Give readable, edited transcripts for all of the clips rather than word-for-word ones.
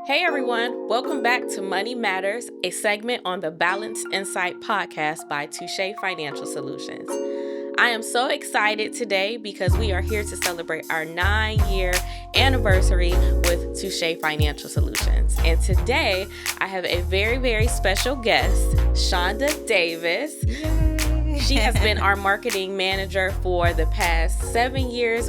Hey everyone, welcome back to Money Matters, a segment on the Balanced Insight podcast by Touché Financial Solutions. I am so excited today because we are here to celebrate our 9-year anniversary with Touché Financial Solutions. And today I have a very, very special guest, Chanda Davis. Yay. She has been our marketing manager for the past 7 years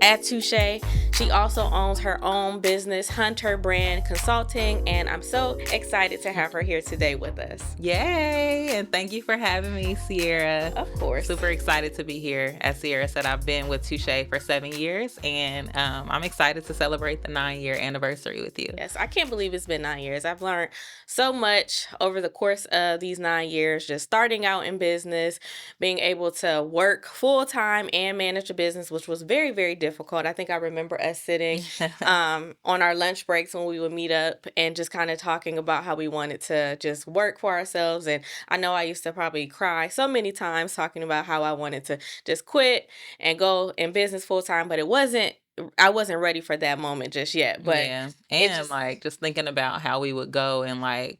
at Touché. She also owns her own business, Hunter Brand Consulting, and I'm so excited to have her here today with us. Yay! And thank you for having me, Sierra. Of course. Super excited to be here. As Sierra said, I've been with Touché for 7 years, and I'm excited to celebrate the 9-year anniversary with you. Yes, I can't believe it's been 9 years. I've learned so much over the course of these 9 years, just starting out in business, being able to work full-time and manage a business, which was very, very difficult. I think I remember us sitting on our lunch breaks when we would meet up and just kind of talking about how we wanted to just work for ourselves. And I know I used to probably cry so many times talking about how I wanted to just quit and go in business full-time, but I wasn't ready for that moment just yet. But yeah, and just thinking about how we would go and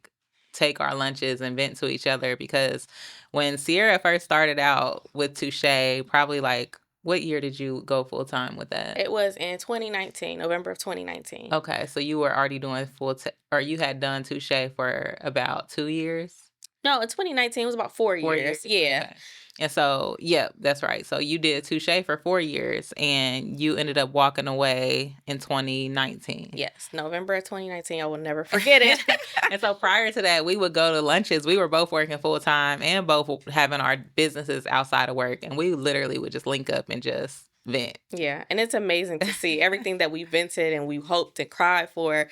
take our lunches and vent to each other, because when Sierra first started out with Touché, probably what year did you go full time with that? It was in 2019, November of 2019. Okay, so you were already doing or you had done Touché for about 2 years? No, in 2019, it was about 4 years. Yeah. Okay. And so, yeah, that's right. So you did Touché for 4 years, and you ended up walking away in 2019. Yes, November of 2019. I will never forget it. And so prior to that, we would go to lunches. We were both working full time and both having our businesses outside of work, and we literally would just link up and just vent. Yeah, and it's amazing to see everything that we vented and we hoped and cried for,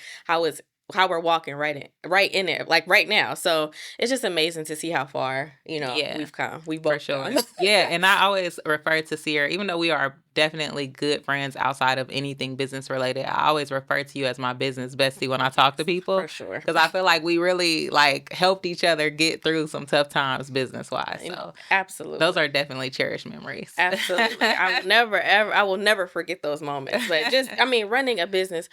how we're walking right in there, like right now. So it's just amazing to see how far, we've come. We both For sure. gone. Yeah, and I always refer to Sierra, even though we are definitely good friends outside of anything business related, I always refer to you as my business bestie when I talk to people. For sure. Because I feel like we really helped each other get through some tough times business wise. So absolutely. Those are definitely cherished memories. Absolutely. I will never forget those moments. But running a business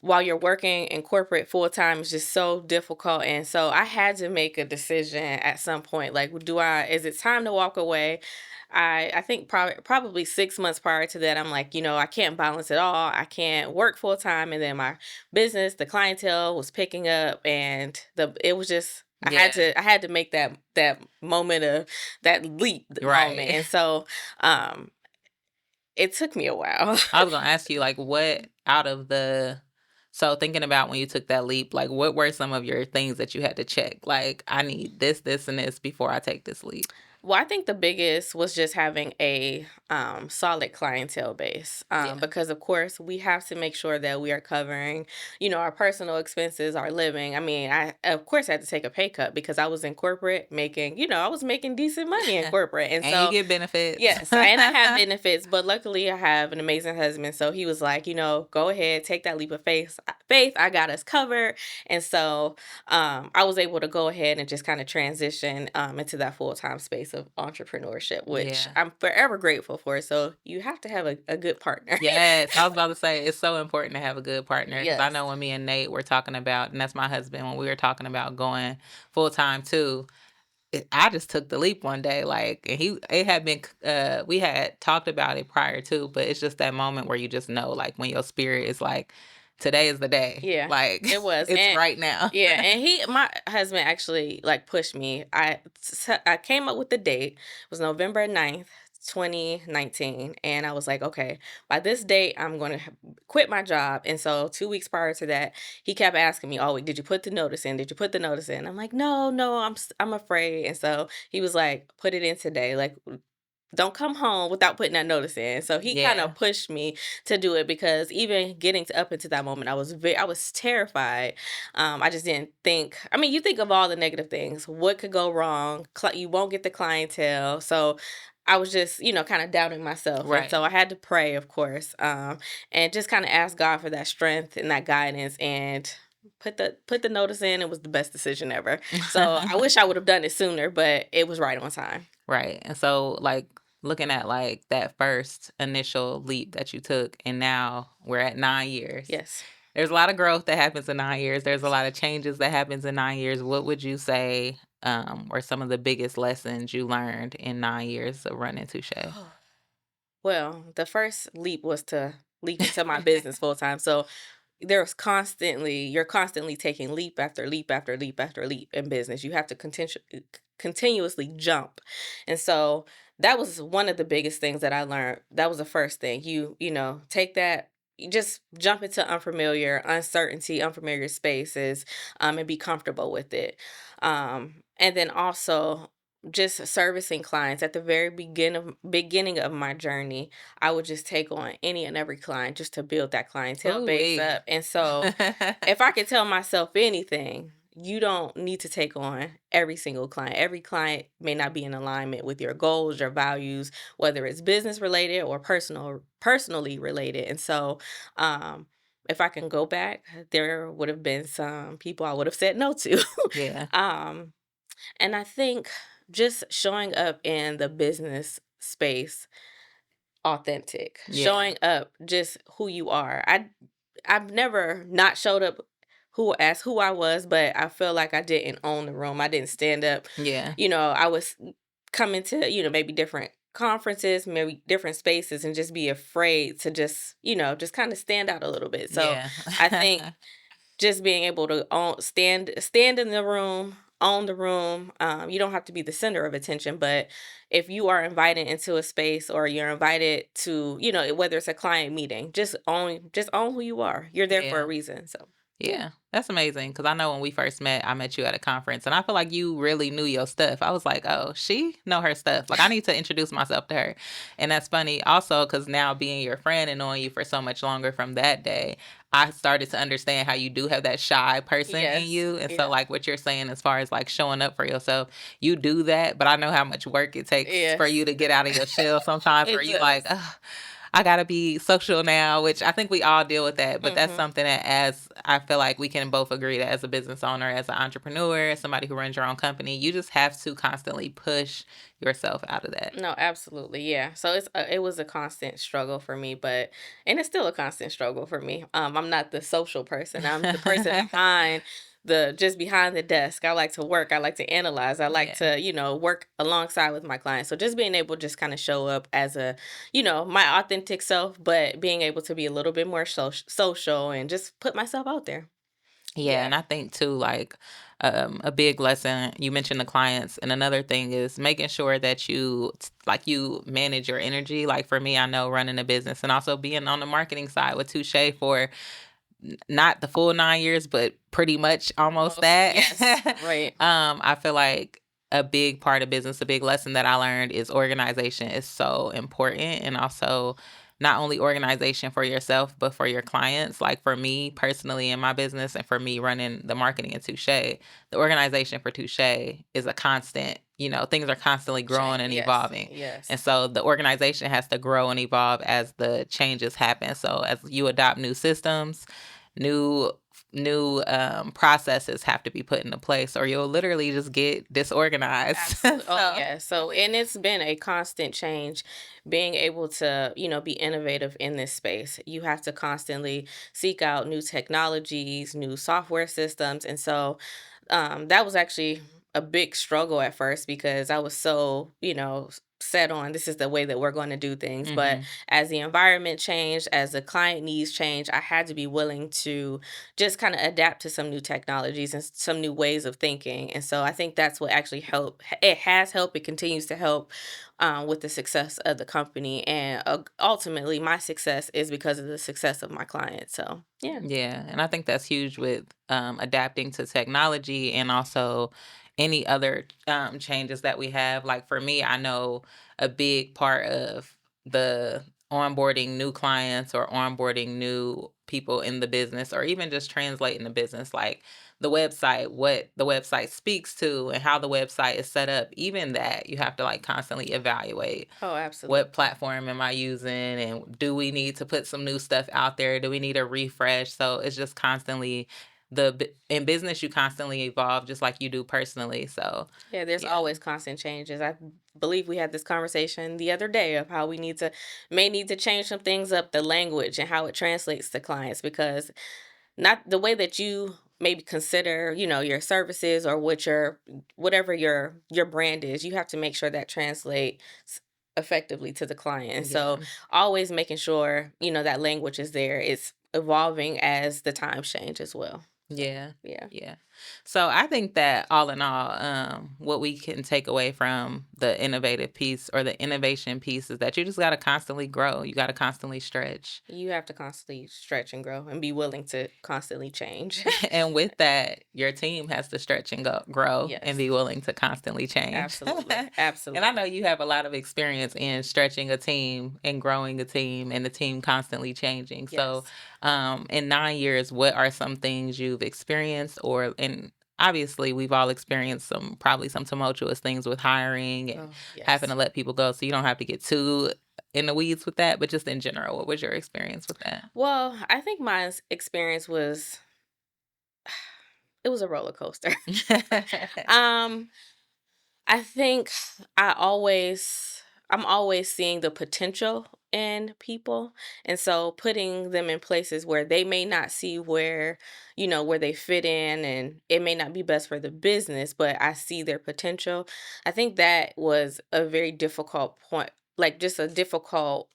while you're working in corporate full time is just so difficult. And so I had to make a decision at some point. Is it time to walk away? I think probably 6 months prior to that, I'm like, I can't balance it all. I can't work full time. And then my business, the clientele was picking up, and it was just, I had to make that moment of that leap moment. And so, it took me a while. I was going to ask you, what out of so thinking about when you took that leap, what were some of your things that you had to check? I need this, this, and this before I take this leap. Well, I think the biggest was just having a solid clientele base, because, of course, we have to make sure that we are covering, our personal expenses, our living. I, of course, had to take a pay cut because I was in corporate I was making decent money in corporate. And so you get benefits. Yes, and I have benefits, but luckily I have an amazing husband. So he was like, go ahead, take that leap of faith. I got us covered. And so I was able to go ahead and just kind of transition into that full-time space of entrepreneurship, which I'm forever grateful for. So you have to have a good partner. Yes, I was about to say, it's so important to have a good partner. Yes. I know when me and Nate were talking about, and that's my husband, when we were talking about going full-time too, I just took the leap one day, it had been, we had talked about it prior to, but it's just that moment where you just know, when your spirit is today is the day. Yeah, it was. It's right now. Yeah, and my husband actually pushed me. I came up with the date. It was November 9th, 2019, and I was like, okay, by this date I'm going to quit my job. And so 2 weeks prior to that, he kept asking me, oh, did you put the notice in? Did you put the notice in? I'm like, no, I'm afraid. And so he was like, put it in today. Don't come home without putting that notice in. So he kind of pushed me to do it, because even getting up into that moment, I was terrified. I just didn't think. You think of all the negative things. What could go wrong? You won't get the clientele. So I was just, kind of doubting myself. Right. And so I had to pray, of course, and just kind of ask God for that strength and that guidance, and put the notice in. It was the best decision ever. So I wish I would have done it sooner, but it was right on time. Right. And so looking at that first initial leap that you took, and now we're at 9 years. Yes. There's a lot of growth that happens in 9 years. There's a lot of changes that happens in 9 years. What would you say, were some of the biggest lessons you learned in 9 years of running Touche? Well, the first leap was to leap into my business full time. So you're constantly taking leap after leap after leap after leap in business. You have to continuously jump. And so that was one of the biggest things that I learned. That was the first thing. Take that, you just jump into unfamiliar, uncertainty, unfamiliar spaces, and be comfortable with it. And then also just servicing clients at the very beginning of my journey. I would just take on any and every client just to build that clientele base Ooh-wee. up. And so if I could tell myself anything, you don't need to take on every single client. Every client may not be in alignment with your goals, your values, whether it's business related or personally related. And so um if I can go back, there would have been some people I would have said no to. Yeah, um and I think just showing up in the business space authentic, yeah, showing up just who you are. I've never not showed up who I was, but I feel like I didn't own the room. I didn't stand up. yeah, I was coming to, maybe different conferences, maybe different spaces and just be afraid to just kind of stand out a little bit. So yeah. I think just being able to stand in the room, own the room. You don't have to be the center of attention, but if you are invited into a space or you're invited to, whether it's a client meeting, just own who you are. You're there for a Yeah. reason. So yeah. Yeah, that's amazing. Cause I know when we first met, I met you at a conference, and I feel like you really knew your stuff. I was like, "Oh, she know her stuff." Like, I need to introduce myself to her, and that's funny also because now being your friend and knowing you for so much longer from that day, I started to understand how you do have that shy person in Yes. you, and so, Yeah. like, what you're saying as far as, like, showing up for yourself, you do that, but I know how much work it takes for Yes. you to get out of your shell sometimes where It you like, does. "Ugh, I gotta be social now," which I think we all deal with that. But that's Mhm. something that, as I feel like we can both agree that as a business owner, as an entrepreneur, as somebody who runs your own company, you just have to constantly push yourself out of that. No, absolutely. Yeah. So it was a constant struggle for me, and it's still a constant struggle for me. I'm not the social person. I'm the person behind the desk. I like to work. I like to analyze. I like Yeah. to, work alongside with my clients. So just being able to just kind of show up as my authentic self, but being able to be a little bit more social and just put myself out there. Yeah, Yeah. and I think too, like, a big lesson you mentioned the clients, and another thing is making sure that you manage your energy. Like for me, I know running a business and also being on the marketing side with Touche for not the full 9 years, but pretty much almost Most, that. yes. Right. I feel like a big part of business, a big lesson that I learned is organization is so important, and also not only organization for yourself, but for your clients. Like for me personally in my business and for me running the marketing at Touche, the organization for Touche is a constant, things are constantly growing and Yes. evolving. And Yes. so the organization has to grow and evolve as the changes happen. So as you adopt new systems, new processes have to be put into place or you'll literally just get disorganized. Absolutely. Oh, So yeah. So, and it's been a constant change being able to, be innovative in this space. You have to constantly seek out new technologies, new software systems. And so, that was actually a big struggle at first because I was so, set on this is the way that we're going to do things. But mhm. as the environment changed, as the client needs change, I had to be willing to just kind of adapt to some new technologies and some new ways of thinking. And so I think that's what actually helped. It has helped. It continues to help with the success of the company. And ultimately, my success is because of the success of my clients. So, yeah. Yeah, and I think that's huge with adapting to technology and also any other changes that we have. Like for me, I know a big part of the onboarding new clients or onboarding new people in the business or even just translating the business, like the website, what the website speaks to and how the website is set up. Even that you have to like constantly evaluate Oh, absolutely. what platform am I using and do we need to put some new stuff out there? Do we need a refresh? So it's just constantly in business you constantly evolve just like you do personally. So Yeah, there's yeah. always constant changes. I believe we had this conversation the other day of how we may need to change some things up, the language and how it translates to clients because not the way that you maybe consider, your services or whatever your brand is. You have to make sure that translates effectively to the client. And so Yeah. always making sure, that language is there. It's evolving as the times change as well. So, Yeah. yeah. Yeah. So I think that all in all, what we can take away from the innovative piece or the innovation piece is that you just got to constantly grow. You got to constantly stretch. You have to constantly stretch and grow and be willing to constantly change. And with that, your team has to stretch and grow and Yes. be willing to constantly change. Absolutely. And I know Absolutely. you have a lot of experience in stretching a team and growing a team and the team constantly changing. So, Yes. in 9 years, what are some things you've experienced and obviously we've all experienced probably some tumultuous things with hiring and Oh, having to yes. let people go. So you don't have to get too in the weeds with that, but just in general, what was your experience with that? Well, I think my experience was it was a roller coaster. um I think I'm always seeing the potential in people. And so putting them in places where they may not see where they fit in, and it may not be best for the business, but I see their potential. I think that was a very difficult point, like just a difficult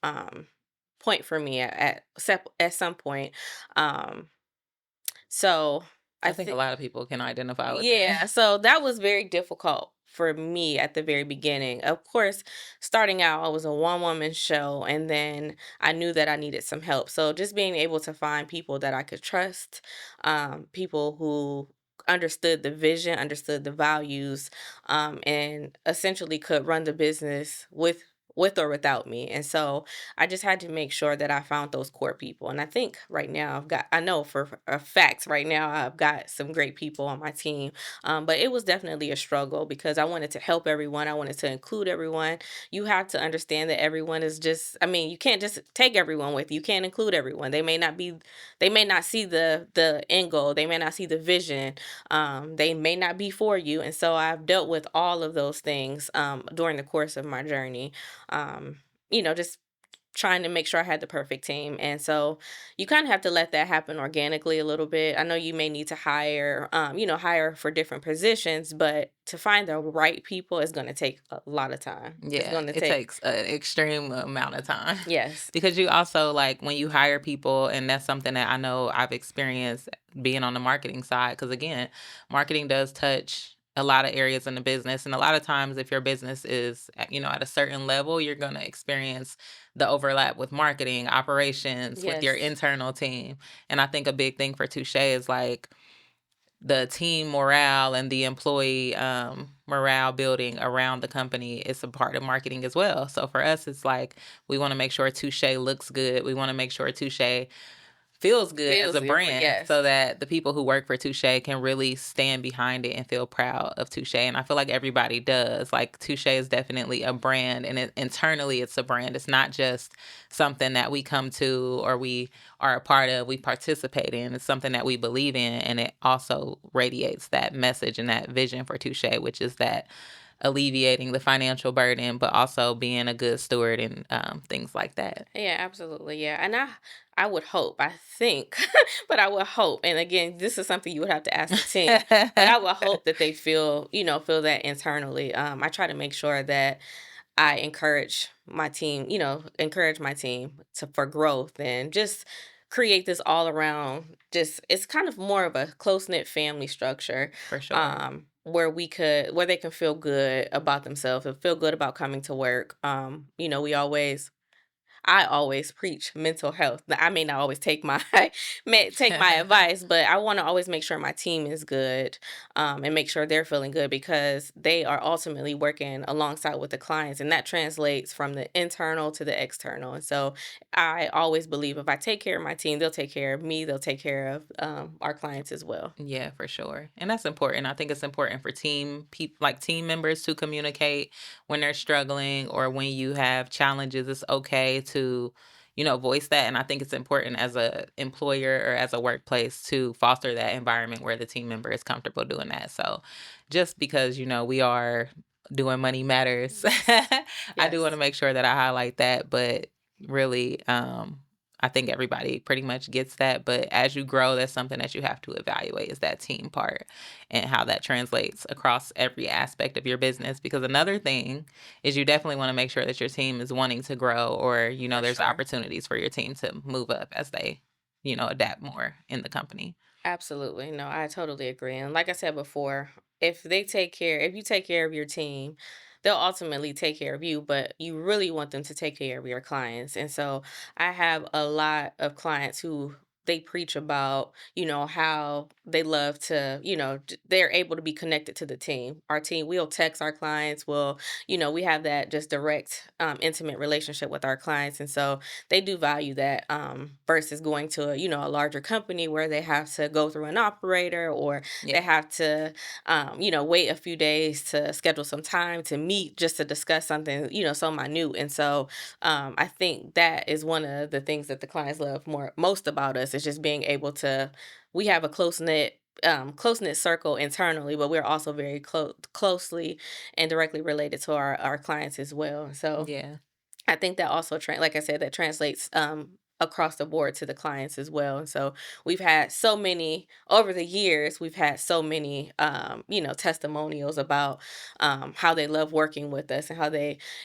point for me at some point. Um so I I think a think lot of people can identify with that. yeah, so that was very difficult for me at the very beginning. Of course, starting out, I was a one woman show, and then I knew that I needed some help. So just being able to find people that I could trust, people who understood the vision, understood the values, and essentially could run the business with or without me. And so I just had to make sure that I found those core people. And I think right now I know for a fact right now I've got some great people on my team. But it was definitely a struggle because I wanted to help everyone. I wanted to include everyone. You have to understand that everyone is just, I mean, you can't just take everyone with you. You can't include everyone. They may not see the end goal. They may not see the vision. They may not be for you. And so I've dealt with all of those things during the course of my journey. Just trying to make sure I had the perfect team. And so you kind of have to let that happen organically a little bit. I know you may need to hire for different positions, but to find the right people is going to take a lot of time. It's Yeah, going to it take, takes an extreme amount of time yes, because you also like when you hire people, and that's something that I know I've experienced being on the marketing side. Because again, marketing does touch a lot of areas in the business, and a lot of times, if your business is at a certain level, you're going to experience the overlap with marketing, operations, with your yes, internal team. And I think a big thing for Touche is like the team morale and the employee morale building around the company is a part of marketing as well. So for us, it's like we want to make sure Touche looks good. We want to make sure Touche feels good as feels a different. brand so Yes. that the people who work for Touche can really stand behind it and feel proud of Touche. And I feel like everybody does. Like Touche is definitely a brand, and internally it's a brand. It's not just something that we come to or we are a part of, we participate in. It's something that we believe in, and it also radiates that message and that vision for Touche, which is that alleviating the financial burden, but also being a good steward and things like that. Yeah, absolutely. Yeah. And I would hope, I think, but I would hope. And again, this is something you would have to ask the team, but I would hope that they feel that internally. I try to make sure that I encourage my team for growth and just create this all around just it's kind of more of a close-knit family structure For sure. where they can feel good about themselves and feel good about coming to work. I always preach mental health. Now, I may not always take my take my advice, but I want to always make sure my team is good, and make sure they're feeling good because they are ultimately working alongside with the clients, and that translates from the internal to the external. And so, I always believe if I take care of my team, they'll take care of me. They'll take care of our clients as well. Yeah, for sure. And that's important. I think it's important for team members to communicate when they're struggling or when you have challenges. It's okay to, voice that. And I think it's important as a employer or as a workplace to foster that environment where the team member is comfortable doing that. So just because, we are doing money matters, Yes. I do want to Yes. make sure that I highlight that, but really, I think everybody pretty much gets that, but as you grow, that's something that you have to evaluate is that team part and how that translates across every aspect of your business. Because another thing is you definitely want to make sure that your team is wanting to grow or, For there's sure. opportunities for your team to move up as they, adapt more in the company. Absolutely. No, I totally agree. And like I said before, if you take care of your team, they'll ultimately take care of you, but you really want them to take care of your clients. And so I have a lot of clients who they preach about, how they love to, they're able to be connected to the team. Our team, we'll text our clients, we have that just direct, intimate relationship with our clients. And so they do value that, versus going to a larger company where they have to go through an operator, or Yeah. they have to wait a few days to schedule some time to meet just to discuss something so minute. And so I think that is one of the things that the clients love most about us, is just being able to, we have a close knit circle internally, but we're also very closely and directly related to our clients as well. So Yeah. I think that also like I said, that translates, across the board to the clients as well. And so we've had so many over the years, we've had so many, testimonials about, how they love working with us, and how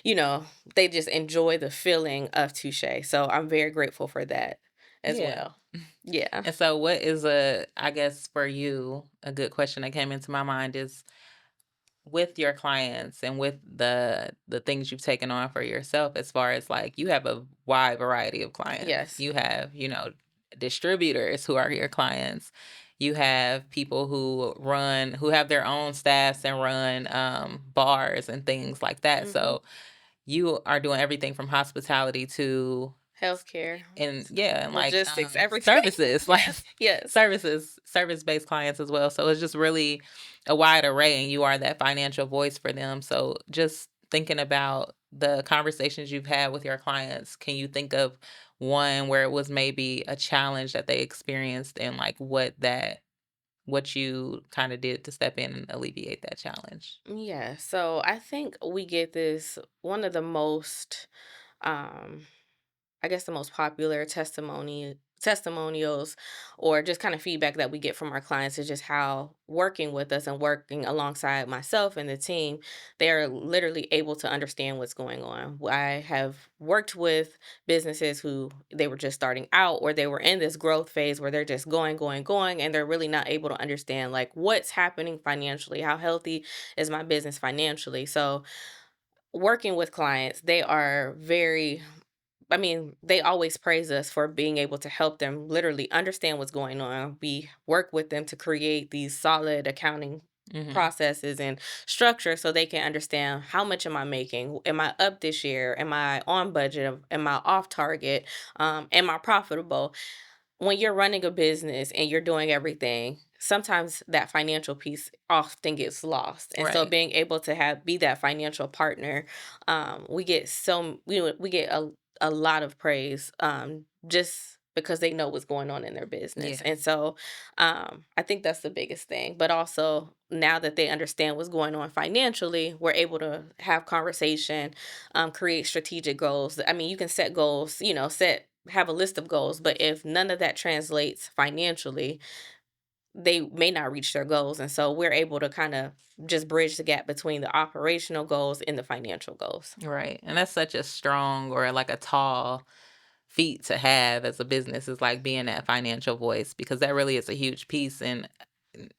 you know, they just enjoy the feeling of Touche. So I'm very grateful for that as Yeah. well. Yeah. And so what is I guess for you, a good question that came into my mind is with your clients and with the things you've taken on for yourself as far as like you have a wide variety of clients. Yes. You have, distributors who are your clients. You have people who have their own staffs and run bars and things like that. Hmm. So you are doing everything from hospitality to Healthcare, and yeah, and like logistics, everything. services, like Yes. Yes. service-based clients as well. So it's just really a wide array and you are that financial voice for them. So just thinking about the conversations you've had with your clients, can you think of one where it was maybe a challenge that they experienced and like what you kind of did to step in and alleviate that challenge? Yeah, so I think we get this one of the most, um I guess, the most popular testimonials, or just kind of feedback that we get from our clients, is just how working with us and working alongside myself and the team, they're literally able to understand what's going on. I have worked with businesses who they were just starting out, or they were in this growth phase where they're just going, and they're really not able to understand like what's happening financially, how healthy is my business financially. So working with clients, they are very, they always praise us for being able to help them literally understand what's going on. We work with them to create these solid accounting Mhm. processes and structure so they can understand, how much am I making? Am I up this year? Am I on budget? Am I off target? Am I profitable? When you're running a business and you're doing everything, sometimes that financial piece often gets lost. And so Right. being able to be that financial partner, we get a lot of praise, just because they know what's going on in their business. Yeah. And so I think that's the biggest thing. But also, now that they understand what's going on financially, we're able to have conversation, create strategic goals. I mean, you can set goals, have a list of goals, but if none of that translates financially, they may not reach their goals. And so we're able to kind of just bridge the gap between the operational goals and the financial goals. Right. And that's such a strong or like a tall feat to have as a business is like being that financial voice because that really is a huge piece. And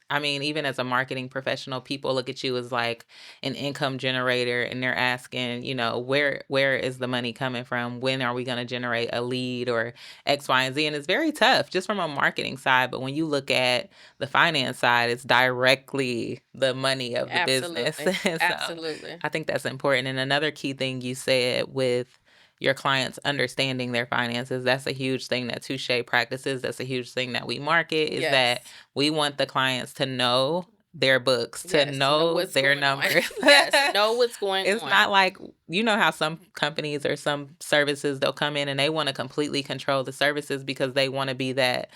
I mean, even as a marketing professional, people look at you as like an income generator and they're asking, where is the money coming from? When are we going to generate a lead or X, Y, and Z? And it's very tough just from a marketing side. But when you look at the finance side, it's directly the money of the business. Absolutely. And so Absolutely. I think that's important. And another key thing you said with your clients understanding their finances, that's a huge thing that Touche practices. That's a huge thing that we market is that Yes. we want the clients to know their books, to Yes. Know know what's their going on. numbers. Yes. Know what's going It's on. not like how some companies or some services they'll come in and they want to completely control the services because they want to be that,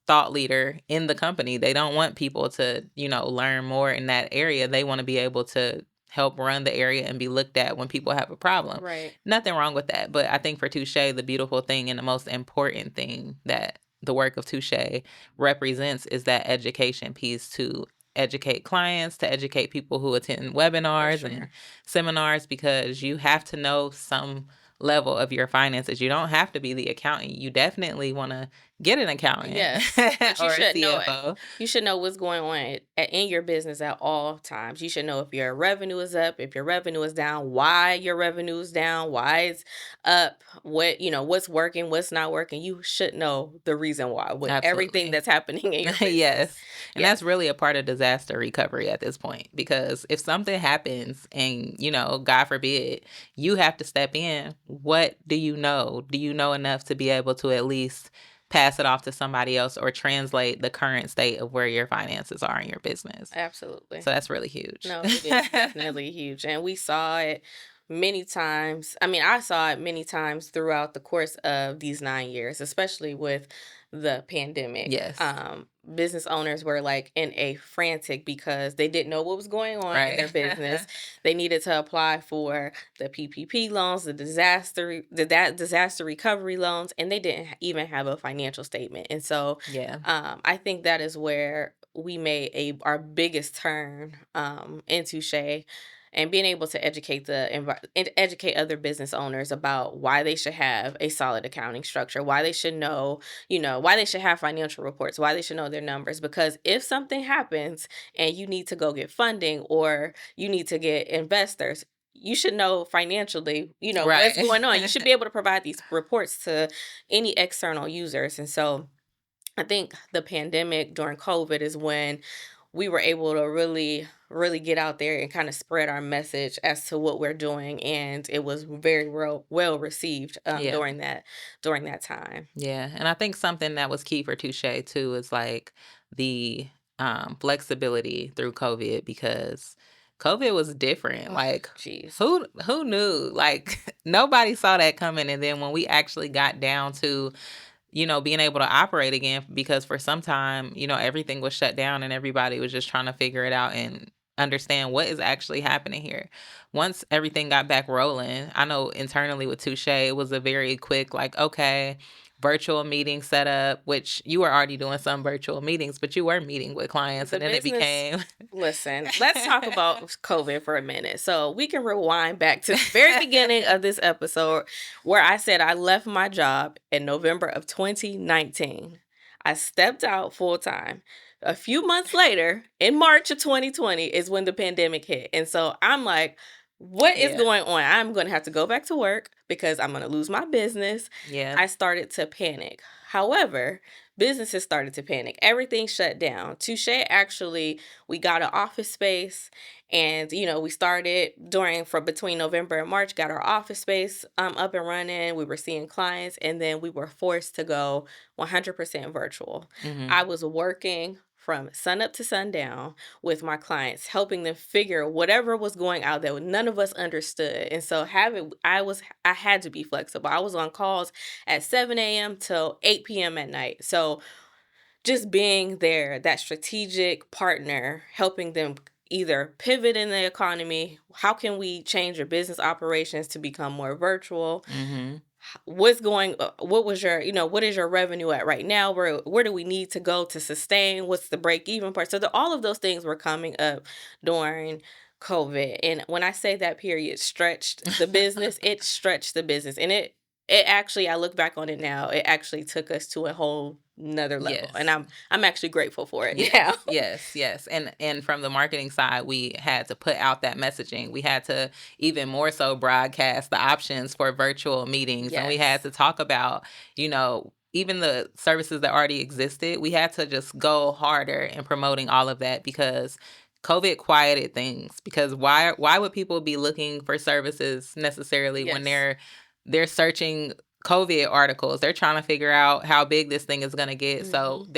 thought leader in the company. They don't want people to, learn more in that area. They want to be able to help run the area and be looked at when people have a problem. Right. Nothing wrong with that. But I think for Touche, the beautiful thing and the most important thing that the work of Touche represents is that education piece to educate clients, to educate people who attend For webinars and sure. seminars, because you have to know some level of your finances. You don't have to be the accountant. You definitely want to get an accountant Yes, but you or a should know it. CFO. You should know what's going on in your business at all times. You should know if your revenue is up, if your revenue is down, why your revenue is down, why it's up, what's working, what's not working. You should know the reason why with everything Absolutely. that's happening in your business. Yes. And Yes, that's really a part of disaster recovery at this point, because if something happens and, God forbid, you have to step in, what do you know? Do you know enough to be able to at least pass it off to somebody else or translate the current state of where your finances are in your business? absolutely. So that's really huge. No, it is definitely huge. And we saw it many times. I mean, I saw it many times throughout the course of these 9 years, especially with the pandemic. Yes. Business owners were like in a frantic because they didn't know what was going on in Right. their business. They needed to apply for the PPP loans, that disaster recovery loans, and they didn't even have a financial statement. And so Yeah. I think that is where we made our biggest turn into Shay, and being able to educate other business owners about why they should have a solid accounting structure, why they should know, why they should have financial reports, why they should know their numbers. Because if something happens and you need to go get funding or you need to get investors, you should know financially, what's Right. going on. You should be able to provide these reports to any external users. And so I think the pandemic during COVID is when we were able to really, really get out there and kind of spread our message as to what we're doing, and it was very well received Yeah. during that time. Yeah, and I think something that was key for Touche too is like the flexibility through COVID, because COVID was different. Oh, Like jeez. who knew? Like nobody saw that coming. And then when we actually got down to being able to operate again, because for some time, everything was shut down and everybody was just trying to figure it out and understand what is actually happening here. Once everything got back rolling, I know internally with Touche, it was a very quick, like, okay, virtual meeting set up, which you were already doing some virtual meetings, but you were meeting with clients, The and then it business became Listen, let's talk about COVID for a minute. So we can rewind back to the very beginning of this episode where I said I left my job in November of 2019. I stepped out full time. A few months later, in March of 2020, is when the pandemic hit. And so I'm like, what is yeah, going on? I'm going to have to go back to work because I'm going to lose my business. yeah, I started to panic. However, businesses started to panic. Everything shut down. Touche actually, we got an office space, and we started during for between November and March, got our office space up and running. We were seeing clients, and then we were forced to go 100% virtual. I hmm, was working from sun up to sundown with my clients, helping them figure whatever was going out that none of us understood. And so I had to be flexible. I was on calls at 7 a.m. till 8 p.m. at night. So just being there, that strategic partner, helping them either pivot in the economy, how can we change your business operations to become more virtual? hmm, What was your, what is your revenue at right now? Where do we need to go to sustain? What's the break even part? So all of those things were coming up during COVID. And when I say that period stretched the business, it stretched the business. And it actually, I look back on it now, it actually took us to a whole another level. And yes. I'm actually grateful for it now. Yes, yes, yes. And from the marketing side, we had to put out that messaging. We had to even more so broadcast the options for virtual meetings. And we had Yes. to talk about, even the services that already existed. We had to just go harder in promoting all of that, because COVID quieted things. Because why would people be looking for services necessarily when Yes. they're searching COVID articles. They're trying to figure out how big this thing is going to get. So Mhm.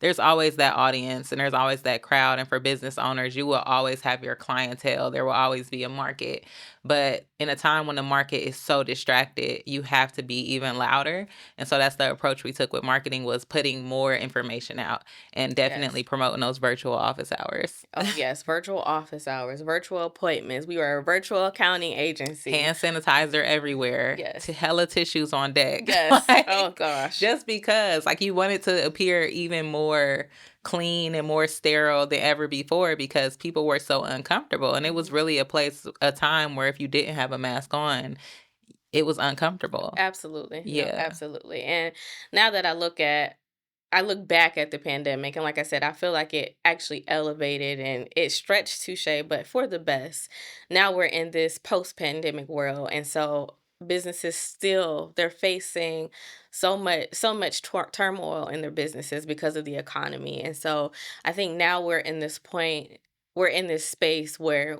there's always that audience and there's always that crowd. And for business owners, you will always have your clientele. There will always be a market. But in a time when the market is so distracted, you have to be even louder. And so that's the approach we took with marketing, was putting more information out and definitely Yes. promoting those virtual office hours. Oh, yes, virtual office hours, virtual appointments. We were a virtual accounting agency. Hand sanitizer everywhere, to Yes. hella tissues on deck. Yes. Oh Like, gosh. just because, like, you want it to appear even more clean and more sterile than ever before because people were so uncomfortable. And it was Mhm. really a time where if you didn't have a mask on, it was uncomfortable. Absolutely. No, Yeah. absolutely. And now that I look back at the pandemic, and like I said, I feel like it actually elevated and it stretched Touche, but for the best. Now we're in this post-pandemic world, and so businesses still they're facing so much turmoil in their businesses because of the economy. And so I think now we're in this space where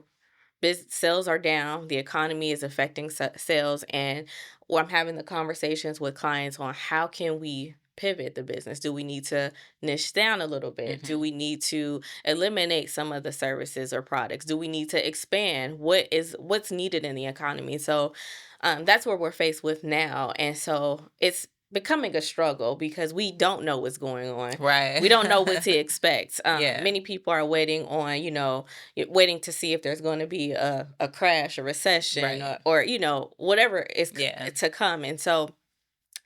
sales are down, the economy is affecting sales, and I'm having the conversations with clients on how can we pivot the business. Do we need to niche down a little bit? Do Hmm. we need to eliminate some of the services or products? Do we need to expand what's needed in the economy? So that's where we're faced with now, and so it's becoming a struggle because we don't know what's going on. Right. We don't know what to expect. Yeah. Many people are waiting on, waiting to see if there's going to be a crash, a recession, Right. or whatever is Yeah. to come. And so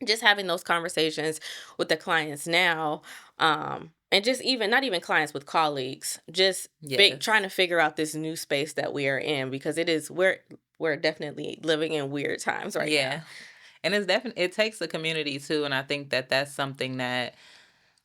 just having those conversations with the clients now, and just even not even clients, with colleagues, just trying Yes. to figure out this new space that we are in, because we're definitely living in weird times right now. Yeah. And it takes a community too. And I think that that's something that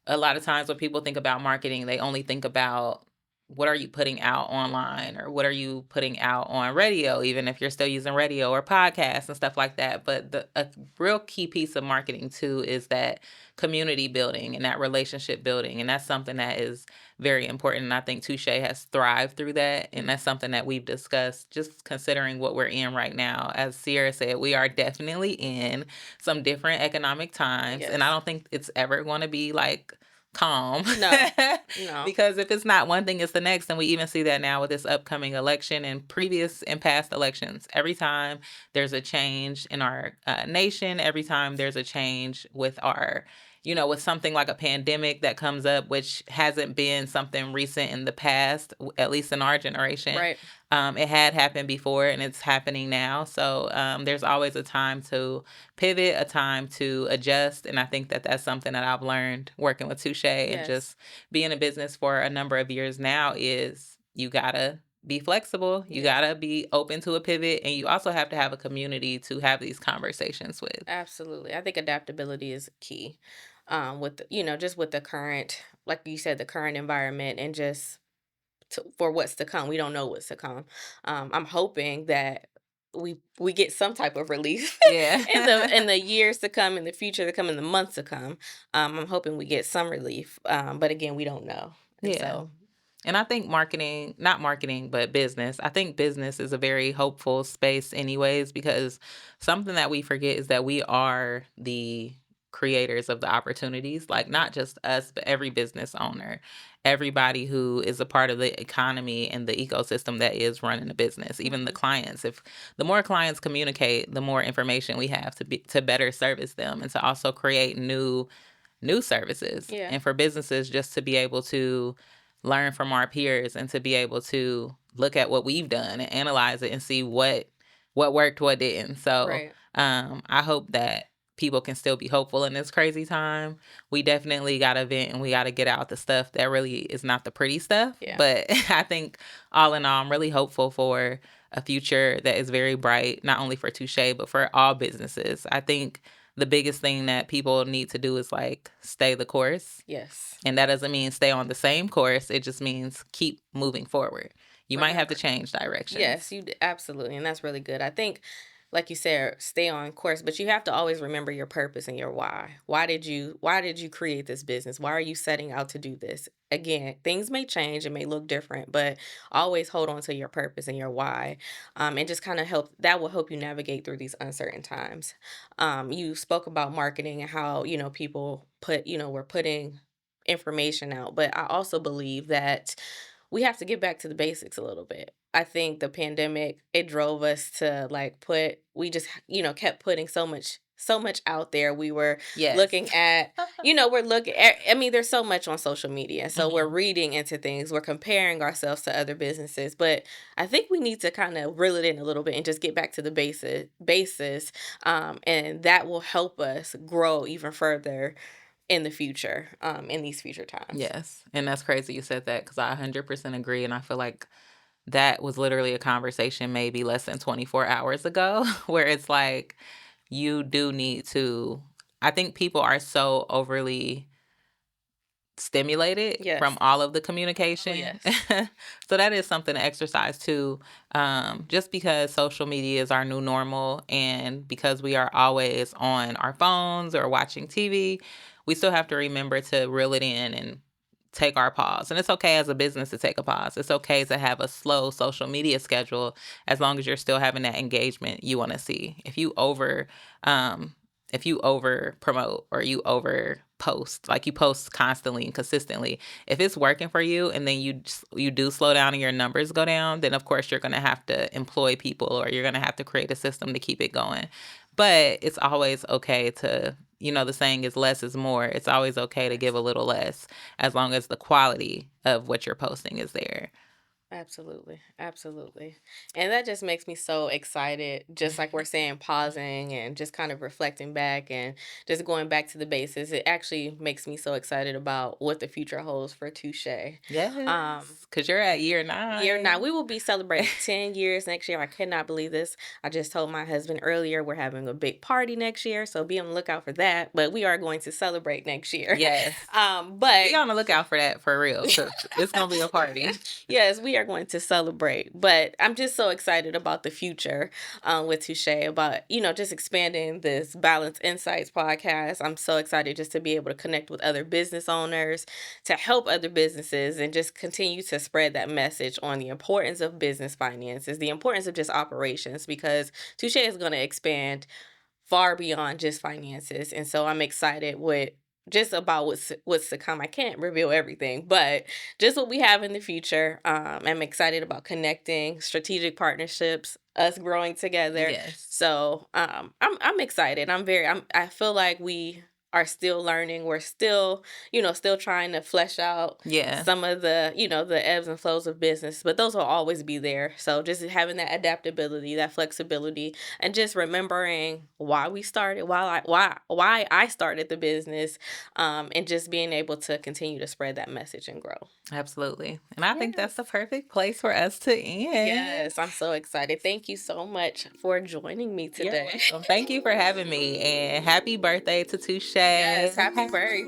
a lot of times when people think about marketing, they only think about what are you putting out online or what are you putting out on radio, even if you're still using radio or podcasts and stuff like that. But a real key piece of marketing too is that community building and that relationship building. And that's something that is very important. And I think Touche has thrived through that. And that's something that we've discussed, just considering what we're in right now. As Sierra said, we are definitely in some different economic times. And I Yes. don't think it's ever going to be like calm. No. No. Because if it's not one thing, it's the next. And we even see that now with this upcoming election and previous and past elections. Every time there's a change in our nation, every time there's a change with with something like a pandemic that comes up, which hasn't been something recent in the past, at least in our generation. Right. It had happened before and it's happening now. So there's always a time to pivot, a time to adjust. And I think that that's something that I've learned working with Touche and Yes. just being in business for a number of years now is you gotta be flexible. You Yes. gotta be open to a pivot. And you also have to have a community to have these conversations with. Absolutely. I think adaptability is key. Just with the current, like you said, the current environment, and just for what's to come. We don't know what's to come. I'm hoping that we get some type of relief in Yeah. the years to come, in the future to come, in the months to come. I'm hoping we get some relief. But again, we don't know. And Yeah. so, And I think marketing, not marketing, but business, I think business is a very hopeful space, anyways, because something that we forget is that we are the creators of the opportunities, like mhm, not just us, but every business owner, everybody who is a part of the economy and the ecosystem that is running a business, even the mhm, clients. If the more clients communicate, the more information we have to better service them and to also create new services, yeah, and for businesses just to be able to learn from our peers and to be able to look at what we've done and analyze it and see what worked, what didn't. So right, I hope that people can still be hopeful in this crazy time. We definitely got to vent and we got to get out the stuff that really is not the pretty stuff. yeah, But I think all in all, I'm really hopeful for a future that is very bright, not only for Touche, but for all businesses. I think the biggest thing that people need to do is like stay the course. yes, And that doesn't mean stay on the same course. It just means keep moving forward. You might have to forever. change Yes, directions. absolutely, and that's really good. I think, like you said, stay on course, but you have to always remember your purpose and your why. Why did you create this business? Why are you setting out to do this? Again, things may change, it may look different, but always hold on to your purpose and your why. And just kind of help that will help you navigate through these uncertain times. You spoke about marketing and how, people we're putting information out, but I also believe that we have to get back to the basics a little bit. I think the pandemic, it drove us to like we just, kept putting so much out there. We were Yes. looking at, we're looking at, I mean, there's so much on social media. So we're Mhm. reading into things, we're comparing ourselves to other businesses. But I think we need to kind of reel it in a little bit and just get back to the basis. And that will help us grow even further in the future, in these future times. Yes, and that's crazy you said that because I 100% agree, and I feel like that was literally a conversation maybe less than 24 hours ago, where it's like, you do need to I think people are so overly stimulated from Yes. all of the Oh, communication. yes. So that is something to exercise too. Just because social media is our new normal and because we are always on our phones or watching TV, we still have to remember to reel it in and take our pause. And it's okay as a business to take a pause. It's okay to have a slow social media schedule as long as you're still having that engagement you want to see. Um, if you over promote or you over post, like you post constantly and consistently, if it's working for you and then you do slow down and your numbers go down, then of course you're going to have to employ people or you're going to have to create a system to keep it going. But it's always okay to, the saying is less is more. It's always okay to Yes. give a little less as long as the quality of what you're posting is there. Absolutely. Absolutely. And that just makes me so excited. Just like we're saying, pausing and just kind of reflecting back and just going back to the basis. It actually makes me so excited about what the future holds for Touche. Yes, Um, because you're at year Year 9. 9. We will be celebrating 10 years next year. I cannot believe this. I just told my husband earlier we're having a big party next year, so be on the lookout for that. But we are going to celebrate next year. Yes. But Be on the lookout for that for real, because it's gonna be a party. yes, we are going to celebrate. But I'm just so excited about the future with Touche, about, just expanding this Balanced Insights podcast. I'm so excited just to be able to connect with other business owners, to help other businesses, and just continue to spread that message on the importance of business finances, the importance of just operations, because Touche is going to expand far beyond just finances. And so I'm excited with just about what's to come. I can't reveal everything, but just what we have in the future. I'm excited about connecting, strategic partnerships, us growing together. Yes. So I'm excited. I feel like we are still learning. We're still, still trying to flesh out Yeah. some of the, the ebbs and flows of business, but those will always be there. So just having that adaptability, that flexibility, and just remembering why we started, why I started the business, and just being able to continue to spread that message and grow. Absolutely. And I think that's Yes. the perfect place for us to end. Yes, I'm so excited. Thank you so much for joining me You're today. welcome. Thank you for having me. And happy birthday to Touche. Yes, happy Happy birthday.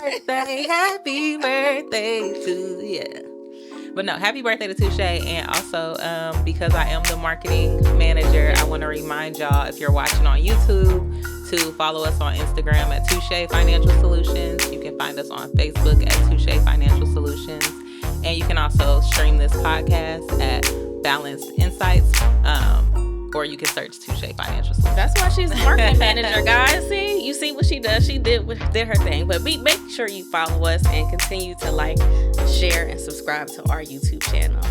birthday. Happy birthday to you. But no, happy birthday to Touche. And also, because I am the marketing manager, I want to remind y'all, if you're watching on YouTube, to follow us on Instagram at Touché Financial Solutions. You can find us on Facebook at Touché Financial Solutions. And you can also stream this podcast at Balanced Insights, or you can search Touché Financial Solutions. That's why she's the marketing manager, guys. See, you see what she does. She did her thing. But make sure you follow us and continue to like, share, and subscribe to our YouTube channel.